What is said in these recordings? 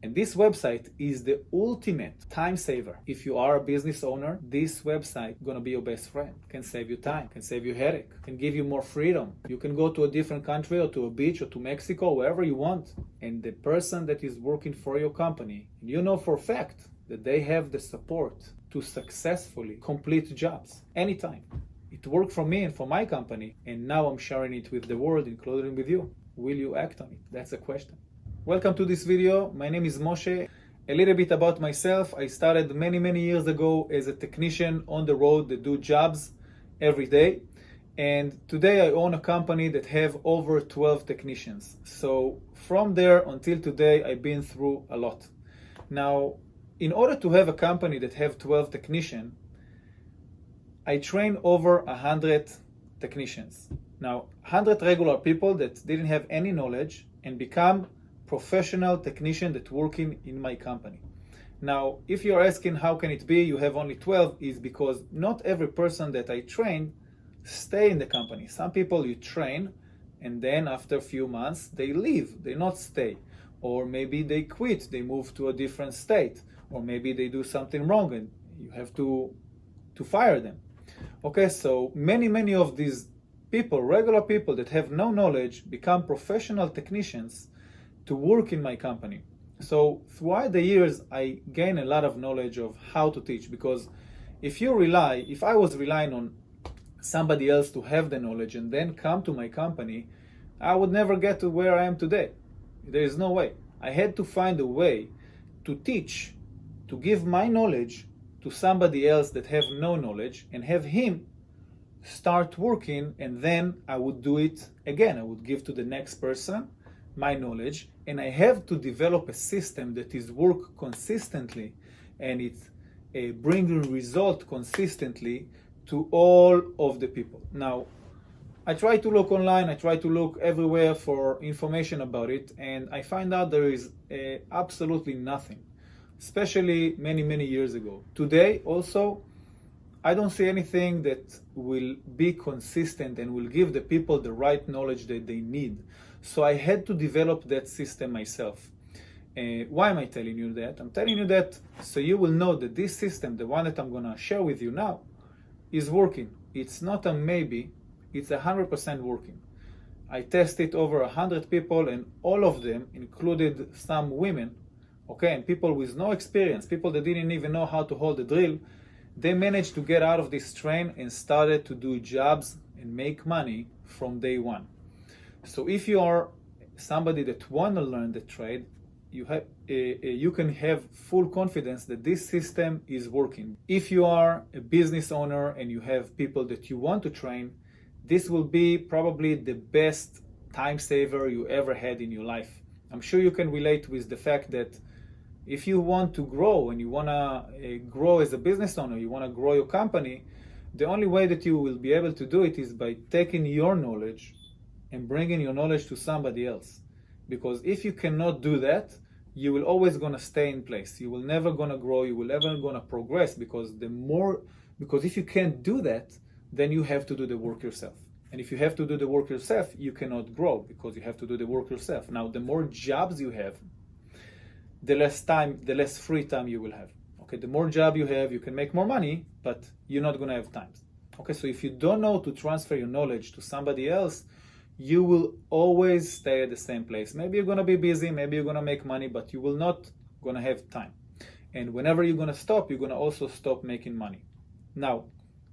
And this website is the ultimate time saver. If you are a business owner, this website gonna be your best friend. Can save you time, can save you headache, can give you more freedom. You can go to a different country or to a beach or to Mexico, wherever you want. And the person that is working for your company, you know for a fact that they have the support to successfully complete jobs anytime. It worked for me and for my company, and now I'm sharing it with the world, including with you. Will you act on it? That's the question. Welcome to this video. My name is Moshe. A little bit about myself. I started many years ago as a technician on the road that do jobs every day. And today I own a company that have over 12 technicians. So from there until today, I've been through a lot. Now, in order to have a company that have 12 technicians, I train over 100 technicians. Now, 100 regular people that didn't have any knowledge and become professional technician that working in my company. Now, if you're asking how can it be you have only 12, is because not every person that I train stay in the company. Some people you train and then after a few months they leave, they not stay. Or maybe they quit, they move to a different state. Or maybe they do something wrong and you have to fire them. Okay, so many of these people, regular people that have no knowledge, become professional technicians to work in my company. So throughout the years, I gain a lot of knowledge of how to teach, because if I was relying on somebody else to have the knowledge and then come to my company, I would never get to where I am today. There is no way. I had to find a way to teach, to give my knowledge to somebody else that have no knowledge and have him start working, and then I would do it again. I would give to the next person my knowledge, and I have to develop a system that is work consistently and it's bringing result consistently to all of the people. Now, I try to look online, I try to look everywhere for information about it, and I find out there is absolutely nothing, especially many years ago. Today also, I don't see anything that will be consistent and will give the people the right knowledge that they need. So I had to develop that system myself. Why am I telling you that? I'm telling you that so you will know that this system, the one that I'm going to share with you now, is working. It's not a maybe, it's 100% working. I tested over 100 people, and all of them included some women, okay, and people with no experience, people that didn't even know how to hold a drill. They managed to get out of this train and started to do jobs and make money from day one. So if you are somebody that want to learn the trade, you can have full confidence that this system is working. If you are a business owner and you have people that you want to train, this will be probably the best time saver you ever had in your life. I'm sure you can relate with the fact that if you want to grow and you want to grow as a business owner, you want to grow your company, the only way that you will be able to do it is by taking your knowledge and bringing your knowledge to somebody else. Because if you cannot do that, you will always going to stay in place. You will never going to grow. You will never going to progress, because if you can't do that, then you have to do the work yourself. And if you have to do the work yourself, you cannot grow, because you have to do the work yourself. Now, the more jobs you have, the less free time you will have. Okay, the more job you have, you can make more money, but you're not going to have time. Okay, so if you don't know to transfer your knowledge to somebody else, you will always stay at the same place. Maybe you're going to be busy, maybe you're going to make money, but you will not going to have time. And whenever you're going to stop, you're going to also stop making money. Now,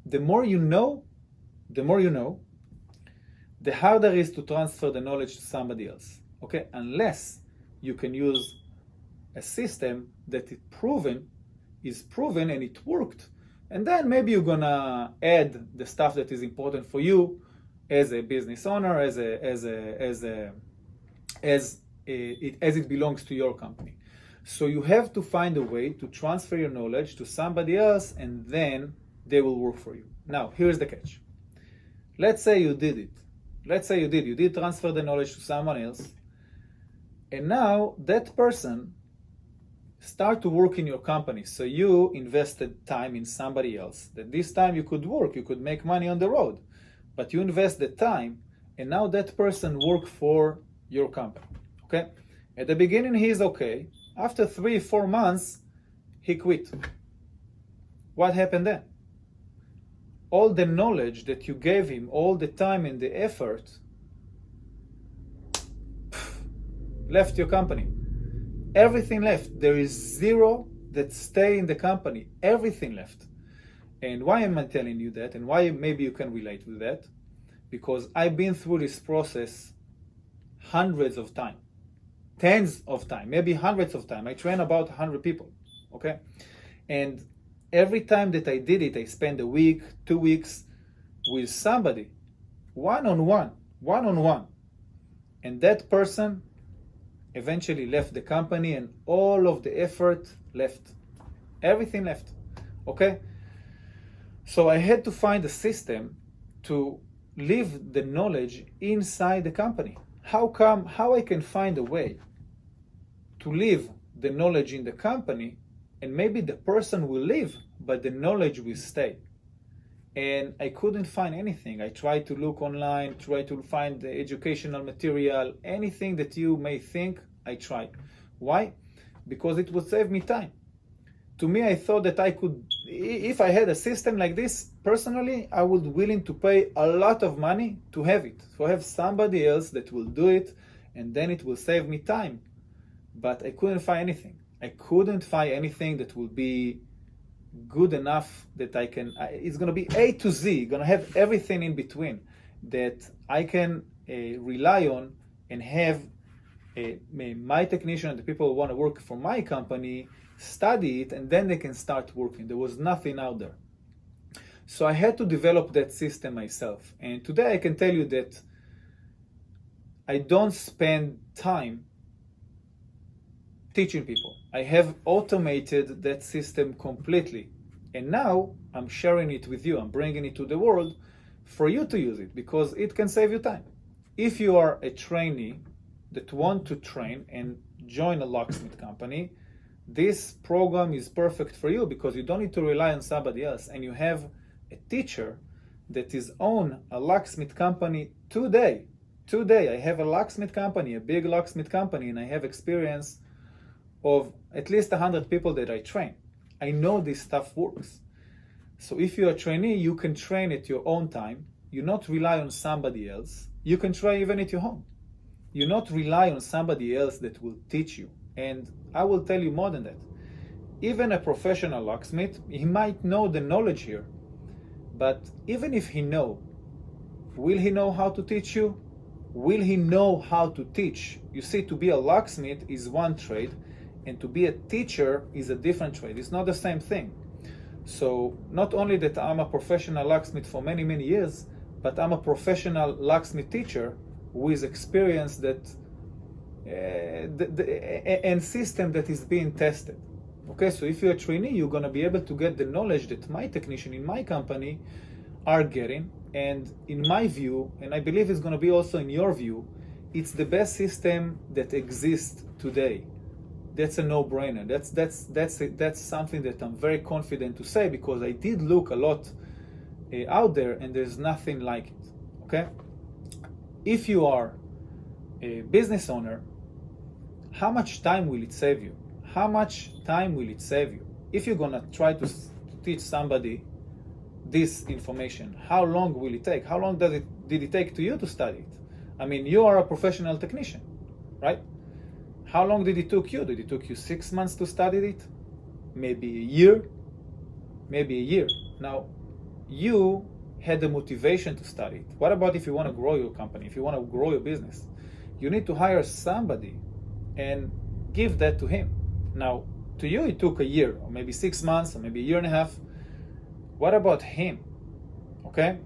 the more you know, the harder it is to transfer the knowledge to somebody else. Okay, unless you can use a system that is proven and it worked, and then maybe you're going to add the stuff that is important for you as a business owner, as it belongs to your company. So you have to find a way to transfer your knowledge to somebody else, and then they will work for you. Now, here's the catch. Let's say you did it. You did transfer the knowledge to someone else, and now that person start to work in your company. So you invested time in somebody else, that this time you could work, you could make money on the road. But you invest the time, and now that person work for your company. Okay? At the beginning, he is okay. After 3-4 months, he quit. What happened then? All the knowledge that you gave him, all the time and the effort, left your company. Everything left. There is zero that stay in the company. Everything left. And why am I telling you that? And why maybe you can relate with that? Because I've been through this process hundreds of times, tens of times, maybe hundreds of times. I train about 100 people, okay? And every time that I did it, I spent a week, 2 weeks with somebody, one-on-one. And that person eventually left the company and all of the effort left. Everything left, okay? So I had to find a system to leave the knowledge inside the company. How I can find a way to leave the knowledge in the company, and maybe the person will leave, but the knowledge will stay. And I couldn't find anything. I tried to look online, tried to find the educational material, anything that you may think, I tried. Why? Because it would save me time. To me, I thought that I could, if I had a system like this, personally, I would be willing to pay a lot of money to have it, to have somebody else that will do it, and then it will save me time. But I couldn't find anything. I couldn't find anything that will be good enough that I can, it's going to be A to Z, going to have everything in between that I can rely on and have my technician and the people who want to work for my company study it, and then they can start working. There was nothing out there. So I had to develop that system myself. And today I can tell you that I don't spend time teaching people. I have automated that system completely. And now I'm sharing it with you. I'm bringing it to the world for you to use it because it can save you time. If you are a trainee that want to train and join a locksmith company, this program is perfect for you because you don't need to rely on somebody else, and you have a teacher that is own a locksmith company today. Today I have a locksmith company, a big locksmith company, and I have experience of at least 100 people that I train. I know this stuff works. So if you're a trainee, you can train at your own time. You not rely on somebody else. You can train even at your home. You not rely on somebody else that will teach you. And I will tell you more than that. Even a professional locksmith, he might know the knowledge here, but even if he know, will he know how to teach you? Will he know how to teach? You see, to be a locksmith is one trade, and to be a teacher is a different trade. It's not the same thing. So not only that I'm a professional locksmith for many, many years, but I'm a professional locksmith teacher who is experienced that and system that is being tested. Okay, so if you're a trainee, you're going to be able to get the knowledge that my technician in my company are getting. And in my view, and I believe it's going to be also in your view, it's the best system that exists today. That's a no-brainer. That's something that I'm very confident to say because I did look a lot out there, and there's nothing like it. Okay, if you are a business owner, how much time will it save you? How much time will it save you? If you're gonna try to teach somebody this information, how long will it take? How long did it take to you to study it? I mean, you are a professional technician, right? How long did it took you? Did it took you 6 months to study it? Maybe a year? Maybe a year. Now, you had the motivation to study it. What about if you want to grow your company, if you want to grow your business? You need to hire somebody and give that to him. Now, to you it took a year, or maybe 6 months, or maybe a year and a half. What about him? Okay?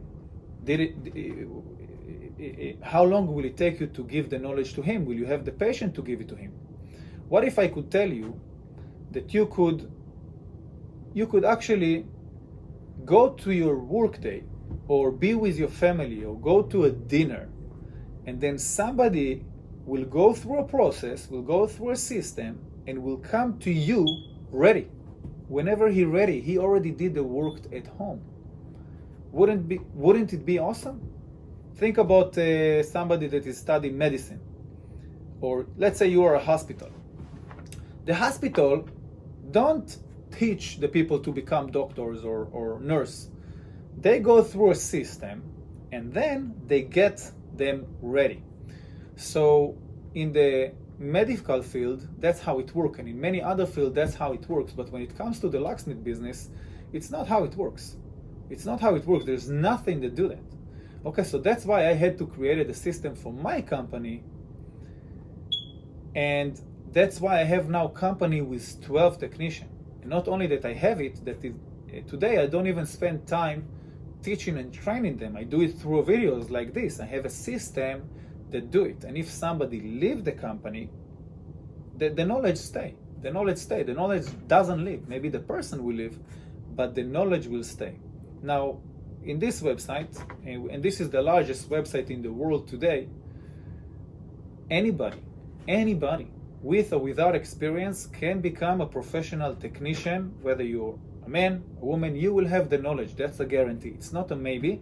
How long will it take you to give the knowledge to him? Will you have the patience to give it to him? What if I could tell you that you could actually go to your workday or be with your family or go to a dinner, and then somebody will go through a process, will go through a system, and will come to you ready. Whenever he's ready, he already did the work at home. Wouldn't it be awesome? Think about somebody that is studying medicine, or let's say you are a hospital. The hospital don't teach the people to become doctors or nurse. They go through a system and then they get them ready. So in the medical field, that's how it works, and in many other fields, that's how it works. But when it comes to the locksmith business, it's not how it works. It's not how it works. There's nothing to do that. Okay, so that's why I had to create a system for my company, and that's why I have now company with 12 technicians. And not only that I have it, today I don't even spend time teaching and training them. I do it through videos like this. I have a system that do it. And if somebody leave the company, the knowledge stay. The knowledge stay. The knowledge doesn't leave. Maybe the person will leave, but the knowledge will stay. Now, in this website, and this is the largest website in the world today, anybody with or without experience can become a professional technician. Whether you're a man, a woman, you will have the knowledge. That's a guarantee. It's not a maybe.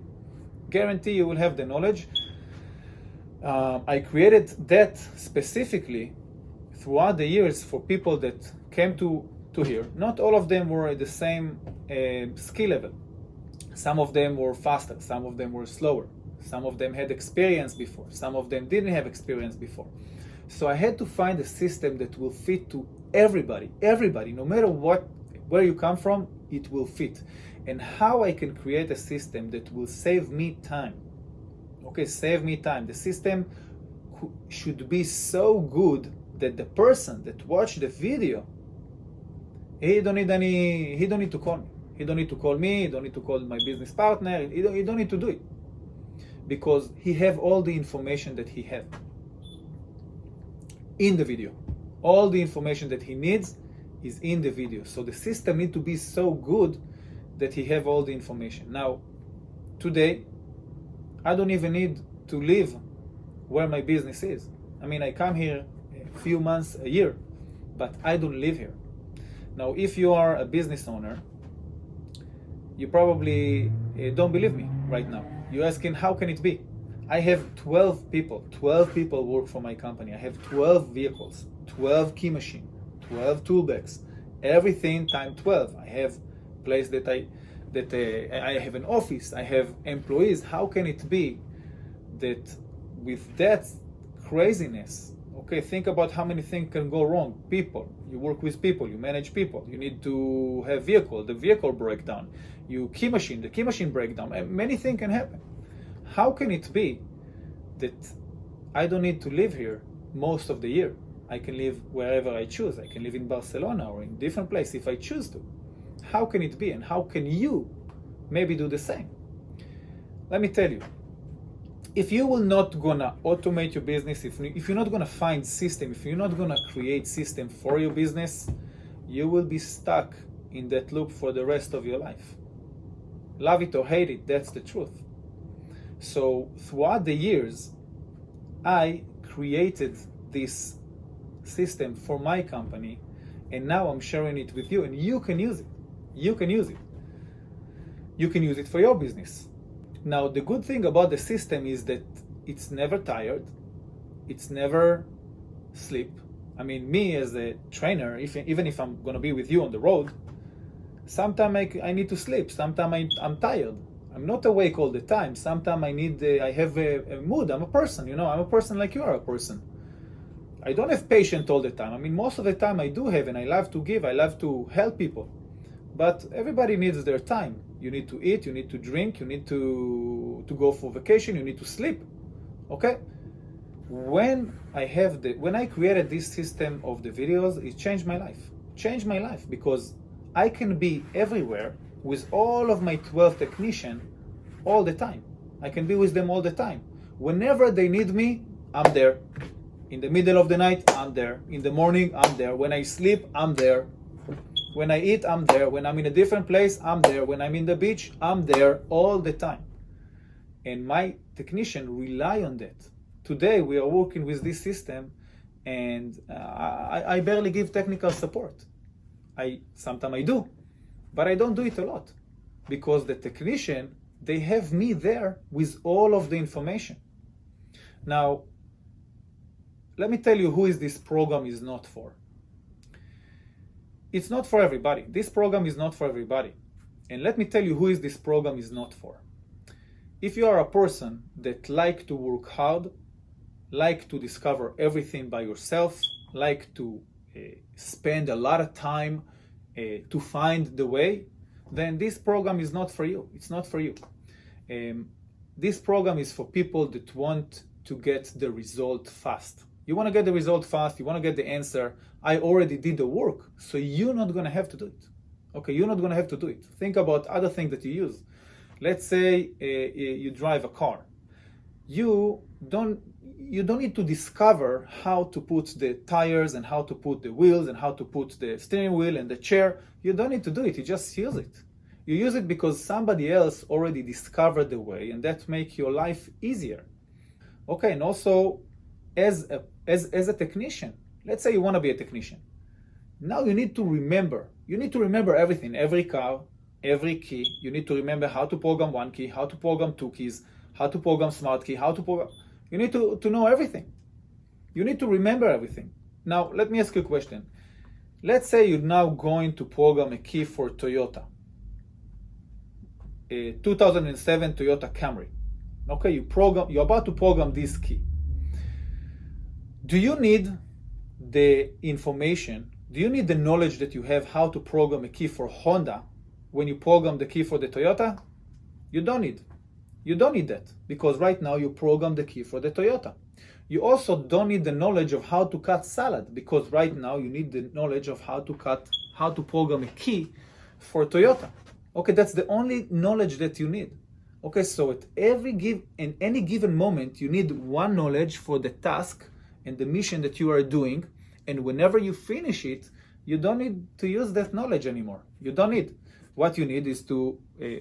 Guarantee you will have the knowledge. I created that specifically throughout the years for people that came to here. Not all of them were at the same skill level. Some of them were faster, some of them were slower, some of them had experience before, some of them didn't have experience before. So I had to find a system that will fit to everybody, no matter where you come from, it will fit. And how I can create a system that will save me time. Okay, save me time. The system should be so good that the person that watched the video, he don't need to call me. He don't need to call me, he don't need to call my business partner, he don't need to do it. Because he have all the information that he have in the video. All the information that he needs is in the video. So the system need to be so good that he have all the information. Now, today, I don't even need to live where my business is. I mean, I come here a few months, a year, but I don't live here. Now, if you are a business owner, you probably don't believe me right now. You're asking, how can it be? I have 12 people. 12 people work for my company. I have 12 vehicles, 12 key machines, 12 tool bags, everything times 12. I have place that I have an office. I have employees. How can it be that with that craziness? Okay, think about how many things can go wrong. People, you work with people, you manage people. You need to have vehicle, the vehicle breakdown. You key machine, the key machine breakdown. Many things can happen. How can it be that I don't need to live here most of the year? I can live wherever I choose. I can live in Barcelona or in different place if I choose to. How can it be? And how can you maybe do the same? Let me tell you. If you will not gonna automate your business, if you're not gonna find system, if you're not gonna create system for your business, you will be stuck in that loop for the rest of your life. Love it or hate it, that's the truth. So throughout the years, I created this system for my company, and now I'm sharing it with you, and you can use it. You can use it. You can use it for your business. Now, the good thing about the system is that it's never tired, it's never sleep. I mean, me as a trainer, even if I'm gonna be with you on the road, sometimes I need to sleep, sometimes I'm tired. I'm not awake all the time. Sometimes I have a mood. I'm a person, I'm a person like you are a person. I don't have patience all the time. I mean, most of the time I do have, and I love to give, I love to help people. But everybody needs their time. You need to eat, you need to drink, you need to go for vacation, you need to sleep. Okay? When I created this system of the videos, it changed my life. Changed my life because I can be everywhere with all of my 12 technicians all the time. I can be with them all the time. Whenever they need me, I'm there. In the middle of the night, I'm there. In the morning, I'm there. When I sleep, I'm there. When I eat, I'm there. When I'm in a different place, I'm there. When I'm in the beach, I'm there all the time. And my technician rely on that. Today, we are working with this system, and I barely give technical support. Sometimes I do, but I don't do it a lot because the technician, they have me there with all of the information. Now, let me tell you who is this program is not for. it's not for everybody. This program is not for everybody. And let me tell you who is this program is not for. If you are a person that like to work hard, like to discover everything by yourself, like to spend a lot of time to find the way, then this program is not for you. It's not for you. This program is for people that want to get the result fast. You want to get the result fast, you want to get the answer. I already did the work, so you're not going to have to do it. Okay, you're not going to have to do it. Think about other things that you use. Let's say you drive a car. You don't need to discover how to put the tires and how to put the wheels and how to put the steering wheel and the chair. You don't need to do it. You just use it. You use it because somebody else already discovered the way, and that makes your life easier. Okay, and also as a technician, let's say you want to be a technician. Now you need to remember. You need to remember everything, every car, every key. You need to remember how to program one key, how to program two keys, how to program smart key, how to program. You need to know everything. You need to remember everything. Now, let me ask you a question. Let's say you're now going to program a key for Toyota, a 2007 Toyota Camry. Okay, you're about to program this key. Do you need the information? Do you need the knowledge that you have how to program a key for Honda when you program the key for the Toyota? You don't need. You don't need that, because right now you program the key for the Toyota. You also don't need the knowledge of how to cut salad, because right now you need the knowledge of how to program a key for Toyota. Okay, that's the only knowledge that you need. Okay, so at in any given moment, you need one knowledge for the task and the mission that you are doing, and whenever you finish it, you don't need to use that knowledge anymore. You don't need. What you need is to,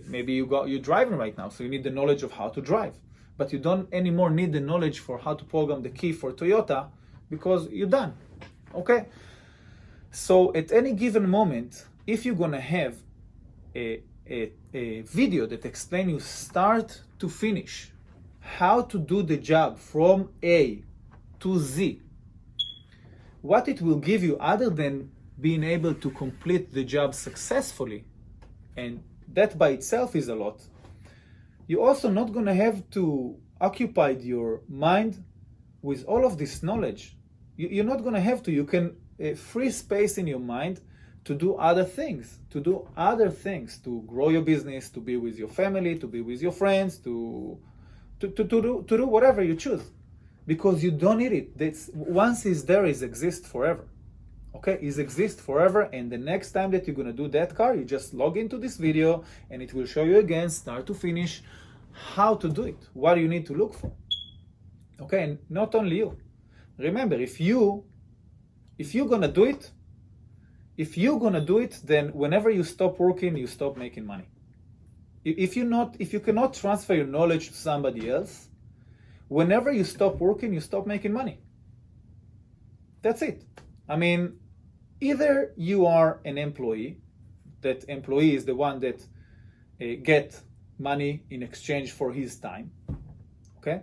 maybe you're driving right now, so you need the knowledge of how to drive. But you don't anymore need the knowledge for how to program the key for Toyota, because you're done. Okay? So at any given moment, if you're gonna have a video that explains you start to finish, how to do the job from A to Z, what it will give you other than being able to complete the job successfully, and that by itself is a lot, you're also not going to have to occupy your mind with all of this knowledge. You're not going to have to. You can free space in your mind to do other things, to grow your business, to be with your family, to be with your friends, to do whatever you choose, because you don't need it. Once it's there, it exists forever. Okay, it exists forever, and the next time that you're gonna do that car, you just log into this video and it will show you again, start to finish, how to do it, what you need to look for. Okay, and not only you. Remember, if you're gonna do it, then whenever you stop working, you stop making money. If you cannot transfer your knowledge to somebody else, whenever you stop working, you stop making money. That's it. I mean, either you are an employee, that employee is the one that get money in exchange for his time. Okay?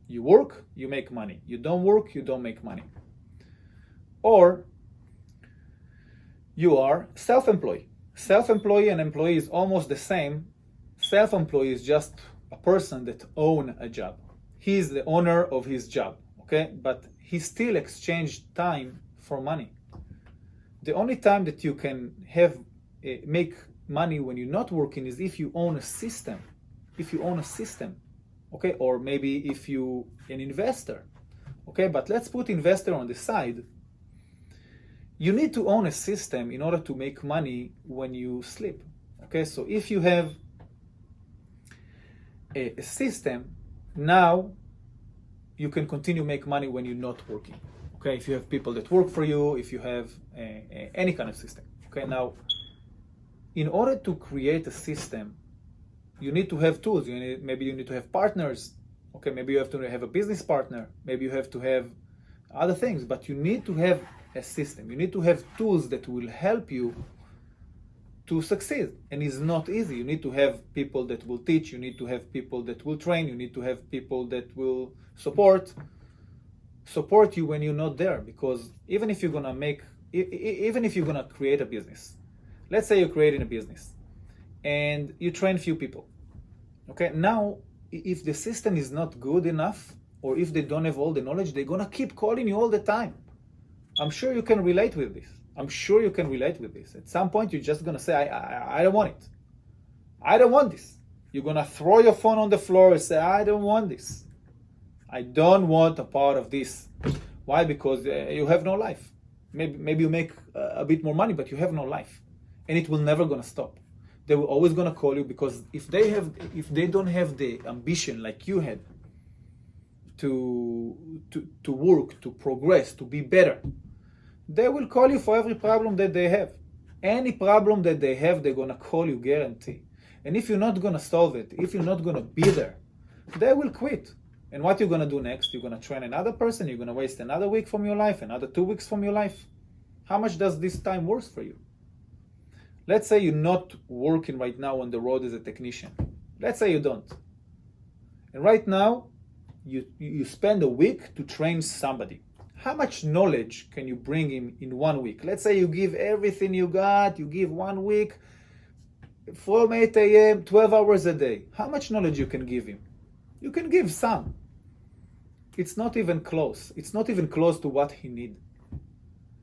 You work, you make money. You don't work, you don't make money. Or you are self-employed. Self-employed and employee is almost the same. Self-employed is just a person that owns a job. He is the owner of his job, okay? But he still exchanged time for money. The only time that you can make money when you're not working is if you own a system. If you own a system, okay? Or maybe if you an investor, okay? But let's put investor on the side. You need to own a system in order to make money when you sleep, okay? So if you have a system, now you can continue make money when you're not working. Okay, if you have people that work for you, if you have any kind of system. Okay, now, in order to create a system, you need to have tools. Maybe you need to have partners. Okay, maybe you have to have a business partner. Maybe you have to have other things, but you need to have a system. You need to have tools that will help you to succeed. And it's not easy. You need to have people that will teach. You need to have people that will train. You need to have people that will support you when you're not there, because even if you're gonna make even if you're gonna create a business, let's say you're creating a business and you train few people. Okay, now if the system is not good enough, or if they don't have all the knowledge, they're gonna keep calling you all the time. I'm sure you can relate with this. I'm sure you can relate with this. At some point, you're just gonna say, I don't want it. I don't want this. You're gonna throw your phone on the floor and say, I don't want this. I don't want a part of this. Why? Because you have no life. Maybe you make a bit more money, but you have no life, and it will never gonna stop. They will always gonna call you, because if they don't have the ambition like you had to work, to progress, to be better, they will call you for every problem that they have. Any problem that they have, they're gonna call you, guarantee. And if you're not gonna solve it, if you're not gonna be there, they will quit. And what you're gonna do next? You're gonna train another person, you're gonna waste another week from your life, another 2 weeks from your life. How much does this time worth for you? Let's say you're not working right now on the road as a technician. Let's say you don't. And right now, you spend a week to train somebody. How much knowledge can you bring him in 1 week? Let's say you give everything you got, you give 1 week, from 8 a.m., 12 hours a day. How much knowledge you can give him? You can give some. It's not even close. It's not even close to what he needs.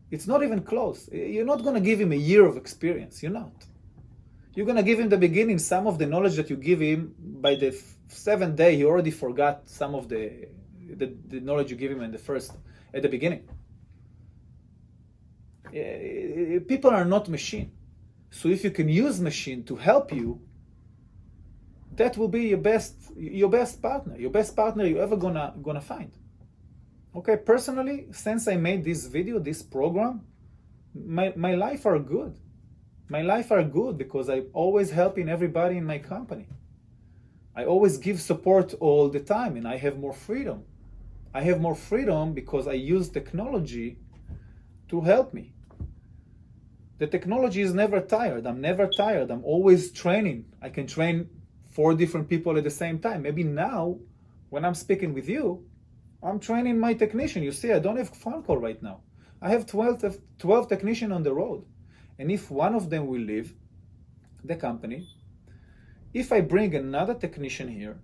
It's not even close. You're not going to give him a year of experience. You're not. You're going to give him the beginning, some of the knowledge that you give him. By the 7th day, he already forgot some of the knowledge you give him at the beginning. People are not machine. So if you can use machine to help you, that will be your best partner you're ever gonna find. Okay, personally, since I made this video, this program, my life are good. My life are good because I'm always helping everybody in my company. I always give support all the time, and I have more freedom. I have more freedom because I use technology to help me. The technology is never tired. I'm never tired. I'm always training. I can train 4 different people at the same time. Maybe now, when I'm speaking with you, I'm training my technician. You see, I don't have a phone call right now. I have 12 technicians on the road. And if one of them will leave the company, if I bring another technician here,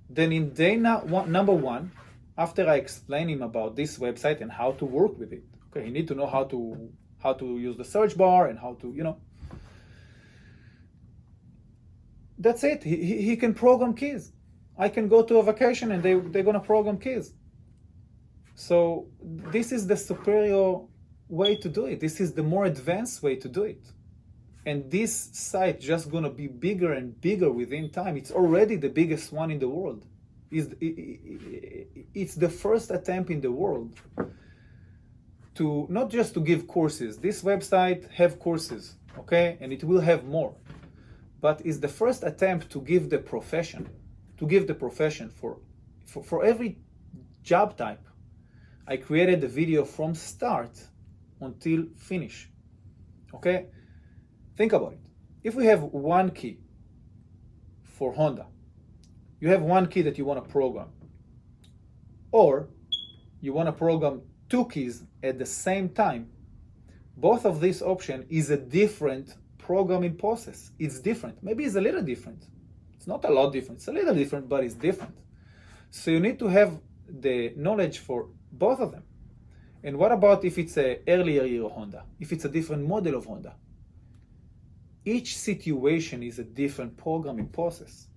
then in day number 1, after I explain him about this website and how to work with it, okay, he need to know how to use the search bar and how to, that's it. He can program keys. I can go to a vacation and they're gonna program keys. So this is the superior way to do it. This is the more advanced way to do it. And this site just gonna be bigger and bigger within time. It's already the biggest one in the world. It's the first attempt in the world to not just to give courses. This website have courses, okay, and it will have more. But it's the first attempt to give the profession, for every job type. I created the video from start until finish. Okay? Think about it. If we have one key for Honda, you have one key that you want to program, or you want to program 2 keys at the same time, both of these options is a different programming process. It's different. Maybe it's a little different. It's not a lot different. It's a little different, but it's different. So you need to have the knowledge for both of them. And what about if it's an earlier year Honda? If it's a different model of Honda? Each situation is a different programming process.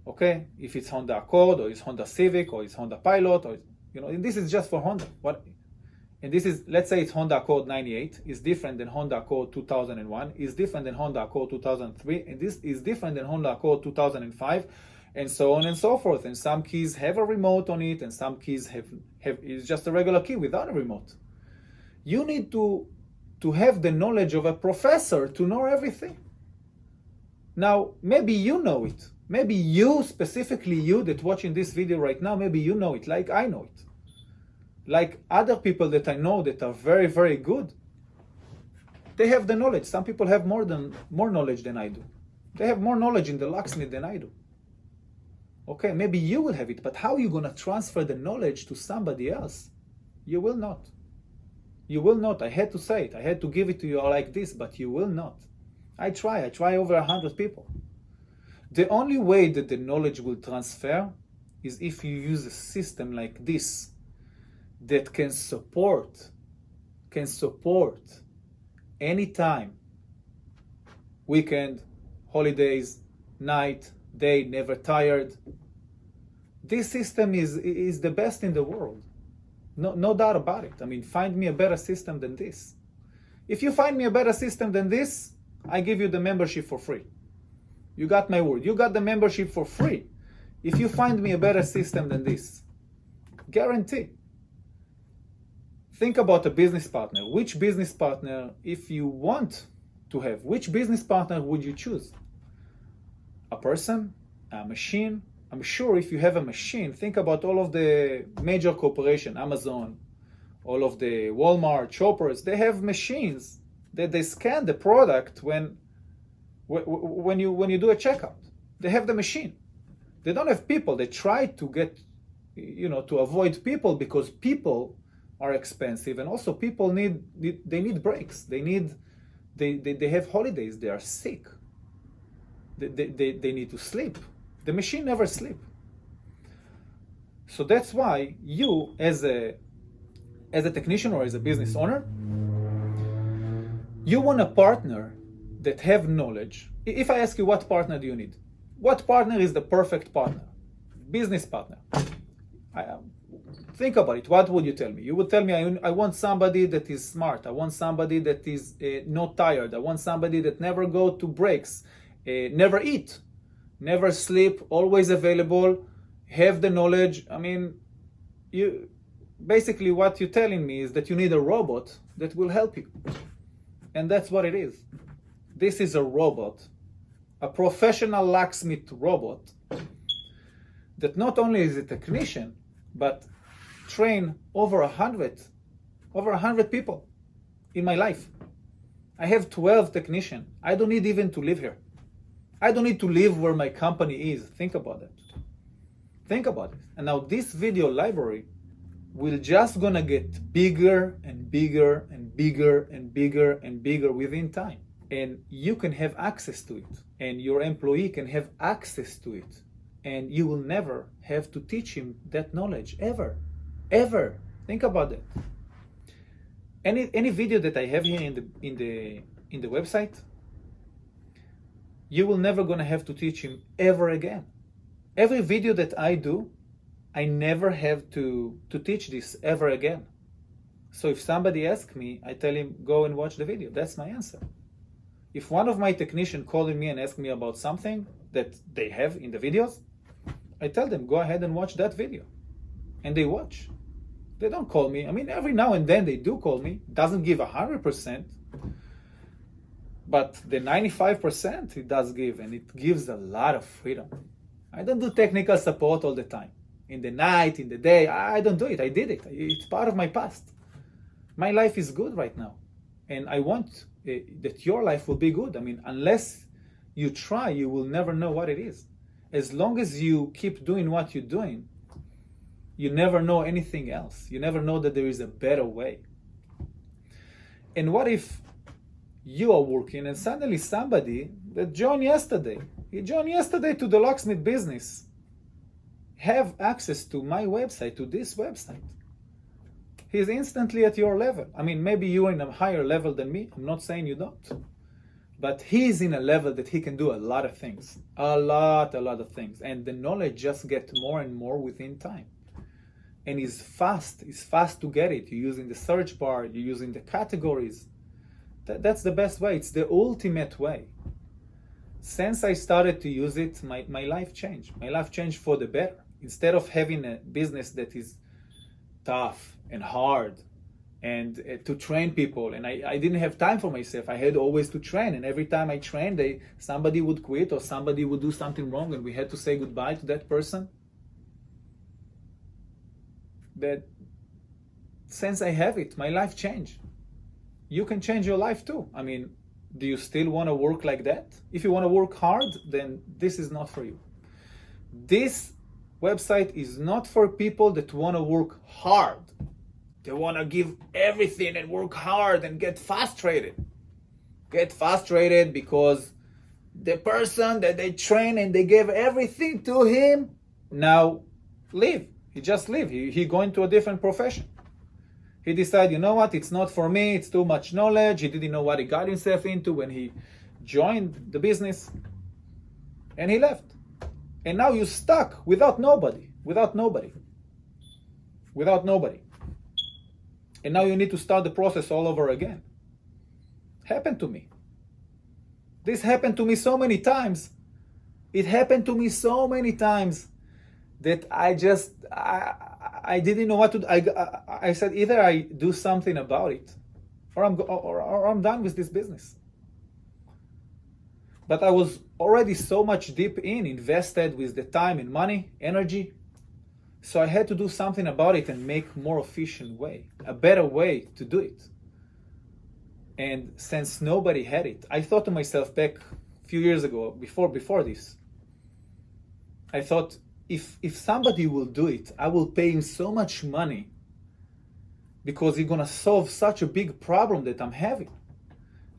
Okay? If it's Honda Accord, or it's Honda Civic, or it's Honda Pilot, or and this is just for Honda. And this is, let's say it's Honda Accord 98, is different than Honda Accord 2001, is different than Honda Accord 2003, and this is different than Honda Accord 2005, and so on and so forth. And some keys have a remote on it, and some keys have is just a regular key without a remote. You need to have the knowledge of a professor to know everything. Now, maybe you know it. Maybe you, specifically you that watching this video right now, maybe you know it like I know it. Like other people that I know that are very, very good, they have the knowledge. Some people have more knowledge than I do. They have more knowledge in the locksmith than I do. Okay, maybe you will have it, but how are you going to transfer the knowledge to somebody else? You will not. You will not. I had to say it. I had to give it to you like this, but you will not. I try over 100 people. The only way that the knowledge will transfer is if you use a system like this that can support anytime, weekend, holidays, night, day, never tired. This system is the best in the world. No doubt about it. I mean, find me a better system than this. If you find me a better system than this, I give you the membership for free. You got my word. You got the membership for free. If you find me a better system than this, guarantee. Think about a business partner. Which business partner, if you want to have, which business partner would you choose? A person? A machine? I'm sure if you have a machine, think about all of the major corporations, Amazon, all of the Walmart, shoppers, they have machines that they scan the product when you do a checkout. They have the machine. They don't have people. They try to get, to avoid people because people are expensive, and also people need breaks. They have holidays. They are sick. They need to sleep. The machine never sleeps. So that's why you, as a technician or as a business owner, you want a partner that have knowledge. If I ask you what partner do you need, what partner is the perfect partner? Business partner. Think about it. What would you tell me? You would tell me, I want somebody that is smart. I want somebody that is not tired. I want somebody that never go to breaks, never eat, never sleep, always available, have the knowledge. I mean, basically what you're telling me is that you need a robot that will help you. And that's what it is. This is a robot, a professional locksmith robot that not only is a technician, but train over 100 people in my life. I have 12 technicians. I don't need even to live here. I don't need to live where my company is. Think about it. Think about it. And now this video library will just gonna get bigger and bigger and bigger and bigger and bigger within time. And you can have access to it. And your employee can have access to it. And you will never have to teach him that knowledge, ever. Ever. Think about it. Any video that I have here in the website, you will never gonna have to teach him ever again. Every video that I do, I never have to teach this ever again. So if somebody asks me, I tell him, go and watch the video. That's my answer. If one of my technicians calling me and ask me about something that they have in the videos, I tell them, go ahead and watch that video. And they watch. They don't call me. I mean, every now and then they do call me. Doesn't give 100%. But the 95% it does give, and it gives a lot of freedom. I don't do technical support all the time. In the night, in the day, I don't do it. I did it. It's part of my past. My life is good right now. And I want that your life will be good. I mean, unless you try, you will never know what it is. As long as you keep doing what you're doing, you never know anything else. You never know that there is a better way. And what if you are working and suddenly somebody that joined yesterday, he joined yesterday to the locksmith business, have access to my website, to this website. He's instantly at your level. I mean, maybe you're in a higher level than me. I'm not saying you don't. But he's in a level that he can do a lot of things. A lot of things. And the knowledge just gets more and more within time. And it's fast to get it. You're using the search bar, you're using the categories. That's the best way. It's the ultimate way. Since I started to use it, my life changed. My life changed for the better. Instead of having a business that is tough and hard and to train people, and I didn't have time for myself. I had always to train, and every time I trained, somebody would quit or somebody would do something wrong, and we had to say goodbye to that person. But since I have it, my life changed. You can change your life too. I mean, do you still want to work like that? If you want to work hard, then this is not for you. This website is not for people that want to work hard. They want to give everything and work hard and get frustrated. Get frustrated because the person that they train and they gave everything to him now leave. He just leave. He going to a different profession. He decided, you know what, it's not for me, it's too much knowledge. He didn't know what he got himself into when he joined the business. And he left. And now you're stuck without nobody. And now you need to start the process all over again. Happened to me. This happened to me so many times. It happened to me so many times that I didn't know what to do. I said either I do something about it or I'm done with this business. But I was already so much deep invested with the time and money, energy. So I had to do something about it and make more efficient way, a better way to do it. And since nobody had it, I thought to myself back a few years ago, before this, I thought, if somebody will do it, I will pay him so much money because he's gonna solve such a big problem that I'm having.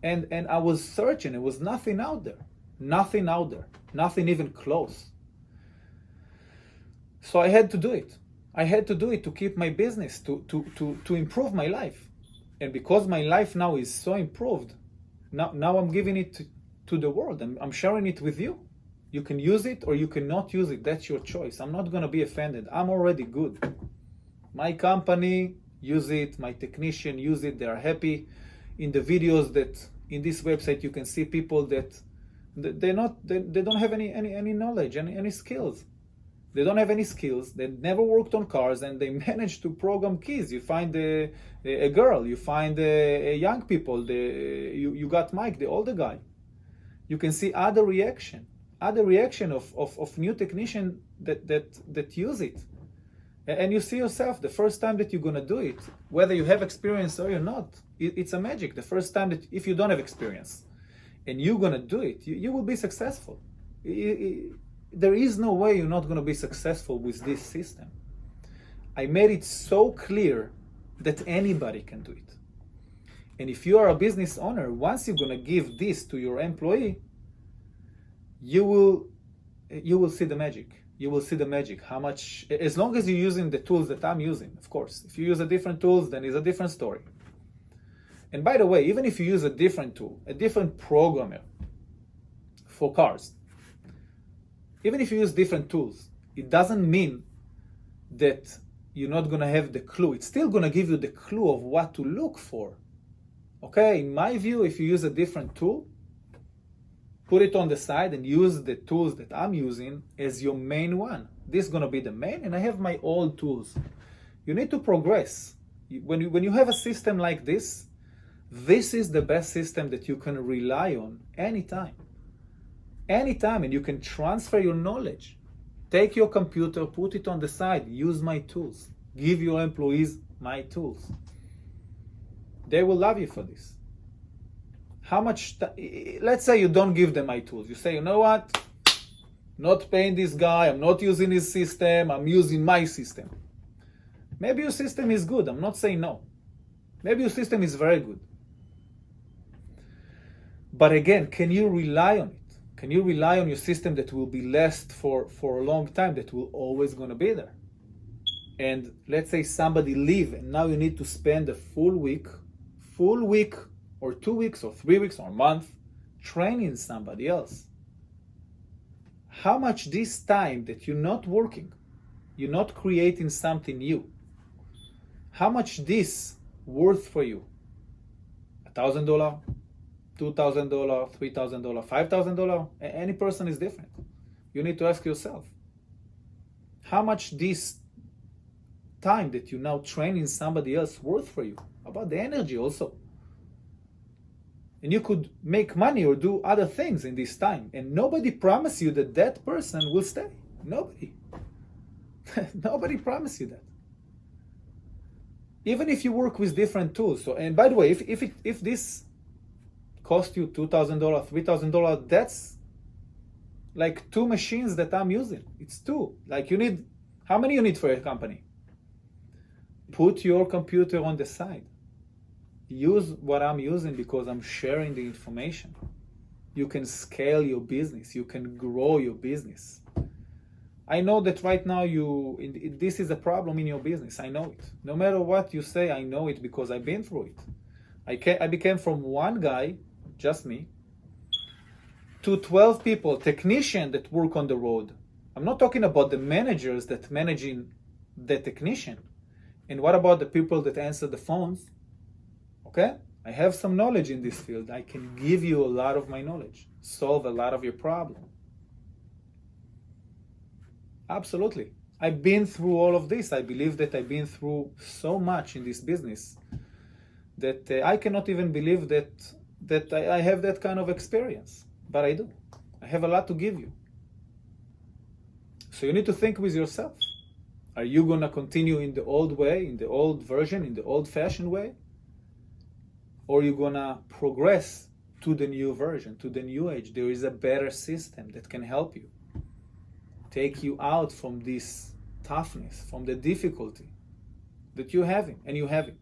And I was searching, there was nothing out there, nothing even close. So I had to do it. I had to do it to keep my business, to improve my life. And because my life now is so improved, now I'm giving it to the world. I'm sharing it with you. You can use it or you cannot use it. That's your choice. I'm not going to be offended. I'm already good. My company use it. My technician use it. They are happy. In the videos that in this website, you can see people that they don't have any knowledge, any skills. They don't have any skills. They never worked on cars, and they managed to program keys. You find a girl. You find a young people. You got Mike, the older guy. You can see other reaction of new technician that use it. And you see yourself, the first time that you're going to do it, whether you have experience or you're not, it's a magic. The first time that, if you don't have experience and you're going to do it, you will be successful. There is no way you're not going to be successful with this system. I made it so clear that anybody can do it. And if you are a business owner, once you're going to give this to your employee, you will see the magic. You will see the magic. How much, as long as you're using the tools that I'm using, of course. If you use a different tools, then it's a different story. And by the way, even if you use a different tool, a different programmer for cars, even if you use different tools, it doesn't mean that you're not going to have the clue. It's still going to give you the clue of what to look for. Okay, in my view, if you use a different tool, put it on the side and use the tools that I'm using as your main one. This is going to be the main, and I have my old tools. You need to progress. When you have a system like this is the best system that you can rely on anytime. Anytime, and you can transfer your knowledge. Take your computer, put it on the side, use my tools. Give your employees my tools. They will love you for this. How much, let's say you don't give them my tools. You say, you know what? Not paying this guy, I'm not using his system, I'm using my system. Maybe your system is good, I'm not saying no. Maybe your system is very good. But again, can you rely on it? Can you rely on your system that will be last for a long time, that will always going to be there? And let's say somebody leave and now you need to spend a full week or 2 weeks or 3 weeks or a month training somebody else. How much this time that you're not working, you're not creating something new, how much this worth for you? $1,000, $2,000, $3,000, $5,000? Any person is different. You need to ask yourself, how much this time that you're now training somebody else worth for you? About the energy also. And you could make money or do other things in this time. And nobody promised you that that person will stay. Nobody. Nobody promised you that. Even if you work with different tools. So, and by the way, if this cost you $2,000, $3,000, that's like 2 machines that I'm using. It's 2. Like you need, how many you need for your company? Put your computer on the side. Use what I'm using because I'm sharing the information. You can scale your business. You can grow your business. I know that right now this is a problem in your business. I know it. No matter what you say, I know it because I've been through it. I became from one guy, just me, to 12 people, technicians that work on the road. I'm not talking about the managers that managing the technician. And what about the people that answer the phones? Okay? I have some knowledge in this field. I can give you a lot of my knowledge, solve a lot of your problem. Absolutely. I've been through all of this. I believe that I've been through so much in this business that I cannot even believe that I have that kind of experience. But I do. I have a lot to give you. So you need to think with yourself. Are you going to continue in the old way, in the old version, in the old-fashioned way? Or are you going to progress to the new version, to the new age? There is a better system that can help you. Take you out from this toughness, from the difficulty that you're having, and you have it.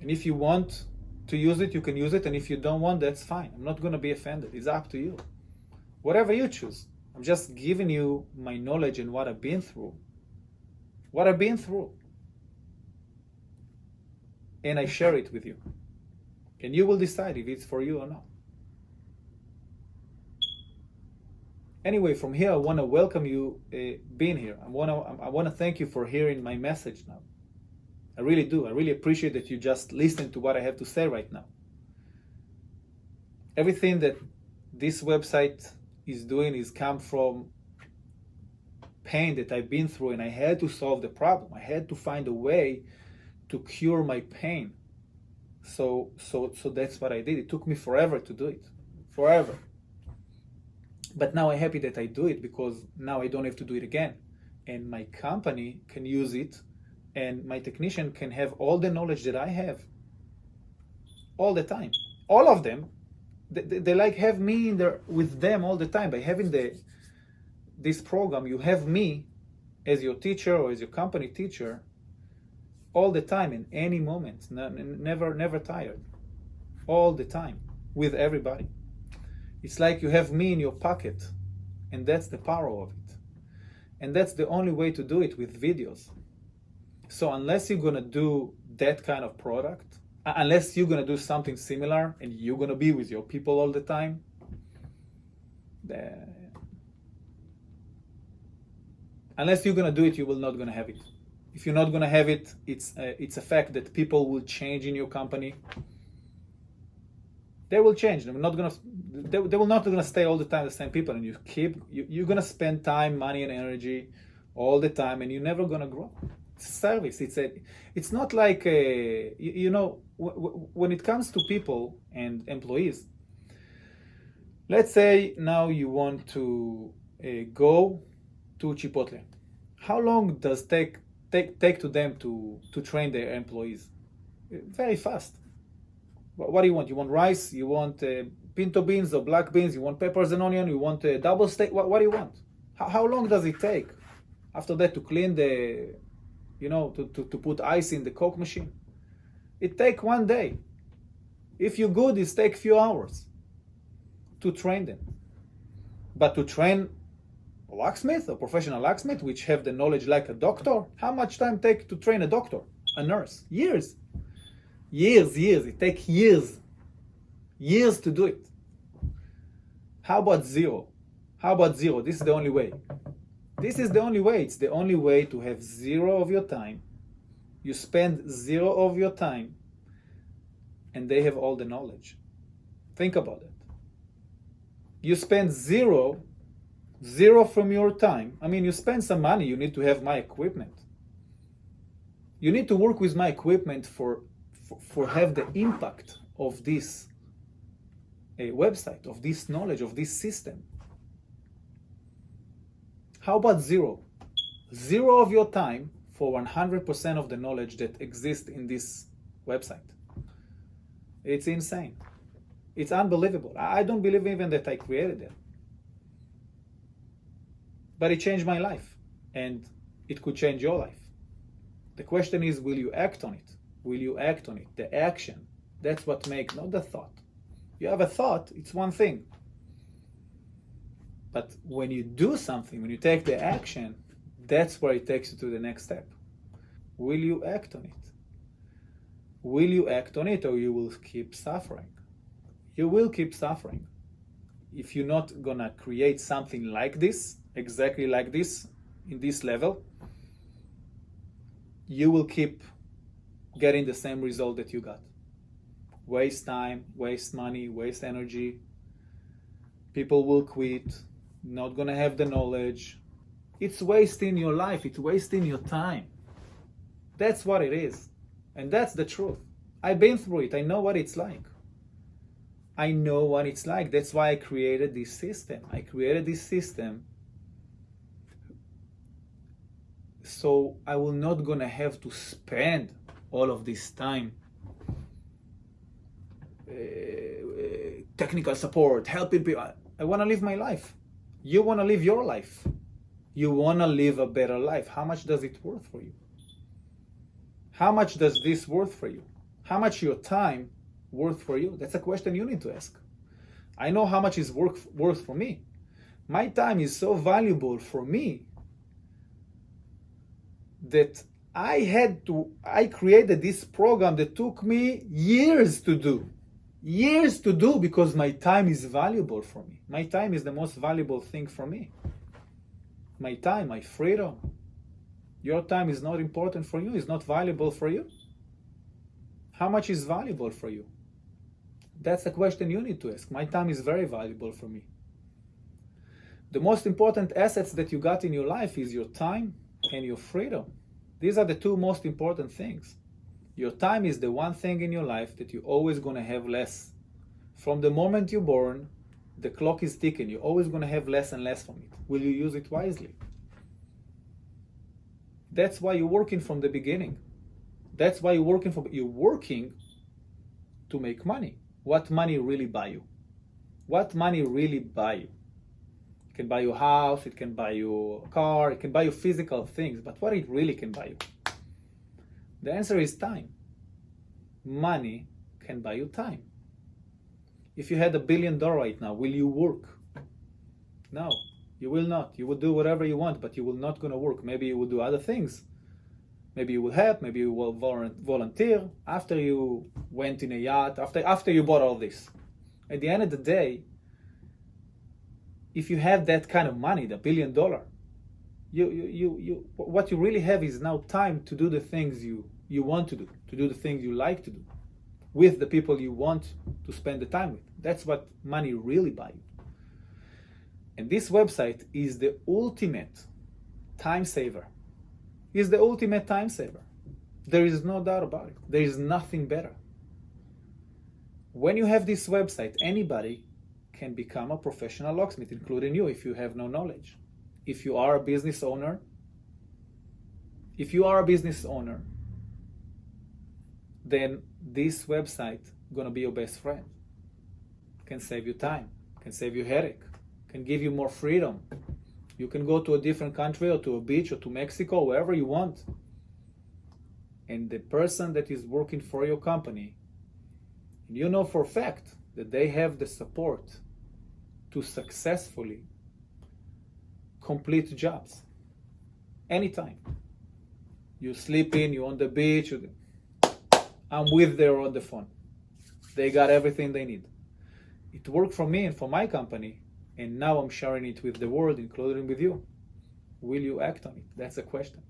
And if you want to use it, you can use it, and if you don't want, that's fine. I'm not going to be offended. It's up to you. Whatever you choose. I'm just giving you my knowledge and what I've been through. What I've been through. And I share it with you. And you will decide if it's for you or not. Anyway, from here, I want to welcome you being here. I want to thank you for hearing my message now. I really do. I really appreciate that you just listen to what I have to say right now. Everything that this website is doing is come from pain that I've been through, and I had to solve the problem. I had to find a way to cure my pain. So that's what I did. It took me forever to do it. Forever. But now I'm happy that I do it because now I don't have to do it again. And my company can use it, and my technician can have all the knowledge that I have all the time. All of them, they like have me in there with them all the time. By having this program, you have me as your teacher or as your company teacher all the time, in any moment, never tired, all the time, with everybody. It's like you have me in your pocket, and that's the power of it. And that's the only way to do it, with videos. So unless you're gonna do that kind of product, unless you're gonna do something similar and you're gonna be with your people all the time, unless you're gonna do it, you will not gonna have it. If you're not gonna have it, it's a fact that people will change in your company. They will change. They will not gonna stay all the time the same people, and you're gonna spend time, money, and energy all the time, and you're never gonna grow. It's service. It's not like when it comes to people and employees. Let's say now you want to go to Chipotle. How long does take to them to train their employees? Very fast. What do you want? You want rice? You want pinto beans or black beans? You want peppers and onion? You want double steak? What do you want? How long does it take after that to clean to put ice in the Coke machine? It takes 1 day. If you're good, it takes a few hours to train them. But to train a locksmith, a professional locksmith, which have the knowledge like a doctor, how much time take to train a doctor, a nurse? Years. Years. It takes years. Years to do it. How about zero? This is the only way. This is the only way. It's the only way to have zero of your time. You spend zero of your time, and they have all the knowledge. Think about it. You spend zero from your time. I mean, you spend some money. You need to have my equipment. You need to work with my equipment for have the impact of this website, of this knowledge, of this system. How about zero? Zero of your time for 100% of the knowledge that exists in this website. It's insane. It's unbelievable. I don't believe even that I created it. But it changed my life, and it could change your life. The question is, will you act on it? Will you act on it? The action. That's what makes, not the thought. You have a thought, it's one thing. But when you do something, when you take the action, that's where it takes you to the next step. Will you act on it? Will you act on it, or you will keep suffering? You will keep suffering. If you're not gonna create something like this, exactly like this, in this level, you will keep getting the same result that you got. Waste time, waste money, waste energy. People will quit, not gonna have the knowledge. It's wasting your life, it's wasting your time. That's what it is. And that's the truth. I've been through it, I know what it's like. I know what it's like. That's why I created this system. I created this system so I will not gonna have to spend all of this time technical support, helping people. I want to live my life. You want to live your life. You want to live a better life. How much does it worth for you? How much does this worth for you? How much your time worth for you? That's a question you need to ask. I know how much is worth for me. My time is so valuable for me that I created this program that took me years to do. Years to do, because my time is valuable for me. My time is the most valuable thing for me. My time, my freedom. Your time is not important for you, it's not valuable for you. How much is valuable for you? That's the question you need to ask. My time is very valuable for me. The most important assets that you got in your life is your time and your freedom. These are the two most important things. Your time is the one thing in your life that you're always going to have less. From the moment you're born, the clock is ticking. You're always going to have less and less from it. Will you use it wisely? That's why you're working from the beginning. That's why you're working to make money. What money really buy you? What money really buy you? It can buy you a house, it can buy you a car, it can buy you physical things, but what it really can buy you? The answer is time. Money can buy you time. If you had $1 billion right now, will you work? No, you will not. You will do whatever you want, but you will not gonna work. Maybe you will do other things. Maybe you will help, maybe you will volunteer after you went in a yacht, after you bought all this. At the end of the day, if you have that kind of money, the $1 billion, what you really have is now time to do the things you want to do the things you like to do, with the people you want to spend the time with. That's what money really buys you. And this website is the ultimate time saver. Is the ultimate time saver. There is no doubt about it. There is nothing better. When you have this website, anybody can become a professional locksmith, including you, if you have no knowledge. If you are a business owner, then this website gonna be your best friend. Can save you time, can save you headache, can give you more freedom. You can go to a different country or to a beach or to Mexico, wherever you want. And the person that is working for your company, you know for a fact that they have the support to successfully complete jobs. Anytime. You sleep in, you're on the beach, I'm with them on the phone. They got everything they need. It worked for me and for my company, and now I'm sharing it with the world, including with you. Will you act on it? That's the question.